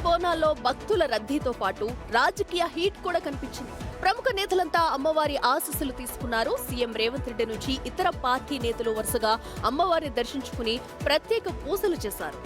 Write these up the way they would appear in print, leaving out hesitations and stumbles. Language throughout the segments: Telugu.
బోనాల్లో భక్తుల రద్దీతో పాటు రాజకీయ హీట్ కూడా కనిపించింది. ప్రముఖ నేతలంతా అమ్మవారి ఆశీస్సులు తీసుకున్నారు. సీఎం రేవంత్ రెడ్డి నుంచి ఇతర పార్టీ నేతలు వరుసగా అమ్మవారిని దర్శించుకుని ప్రత్యేక పూజలు చేశారు.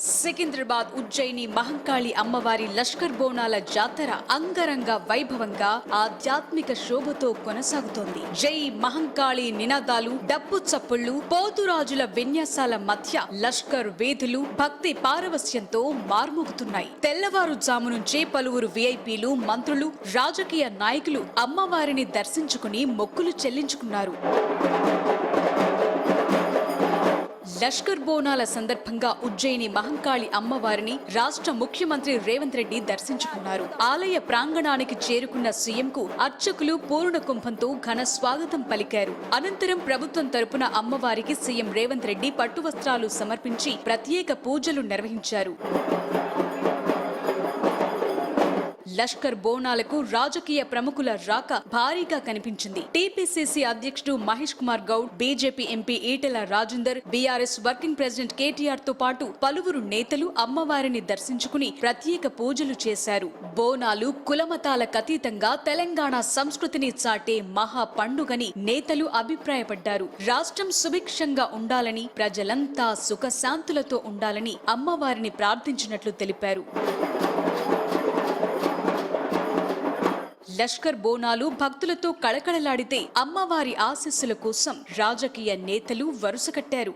సికింద్రాబాద్ ఉజ్జయిని మహంకాళి అమ్మవారి లష్కర్ బోనాల జాతర అంగరంగ వైభవంగా ఆధ్యాత్మిక శోభతో కొనసాగుతోంది. జై మహంకాళి నినాదాలు, డప్పు చప్పుళ్లు, పోతురాజుల విన్యాసాల మధ్య లష్కర్ వేదులు భక్తి పారవస్యంతో మార్మోగుతున్నాయి. తెల్లవారుజాము నుంచే పలువురు విఐపీలు, మంత్రులు, రాజకీయ నాయకులు అమ్మవారిని దర్శించుకుని మొక్కులు చెల్లించుకున్నారు. లష్కర్ బోనాల సందర్భంగా ఉజ్జయిని మహంకాళి అమ్మవారిని రాష్ట్ర ముఖ్యమంత్రి రేవంత్ రెడ్డి దర్శించుకున్నారు. ఆలయ ప్రాంగణానికి చేరుకున్న సీఎంకు అర్చకులు పూర్ణ కుంభంతో ఘన స్వాగతం పలికారు. అనంతరం ప్రభుత్వం తరపున అమ్మవారికి సీఎం రేవంత్ రెడ్డి పట్టు వస్త్రాలు సమర్పించి ప్రత్యేక పూజలు నిర్వహించారు. లష్కర్ బోనాలకు రాజకీయ ప్రముఖుల రాక భారీగా కనిపించింది. టీపీసీసీ అధ్యక్షుడు Mahesh Kumar Goud, BJP MP Etela Rajender, BRS working president KTR తో పాటు పలువురు నేతలు అమ్మవారిని దర్శించుకుని ప్రత్యేక పూజలు చేశారు. బోనాలు కులమతాలకు అతీతంగా తెలంగాణ సంస్కృతిని చాటే మహా పండుగని నేతలు అభిప్రాయపడ్డారు. రాష్ట్రం సుభిక్షంగా ఉండాలని, ప్రజలంతా సుఖశాంతులతో ఉండాలని అమ్మవారిని ప్రార్థించినట్లు తెలిపారు. లష్కర్ బోనాలు భక్తులతో కళకళలాడితే అమ్మవారి ఆశీస్సుల కోసం రాజకీయ నేతలు వరుస కట్టారు.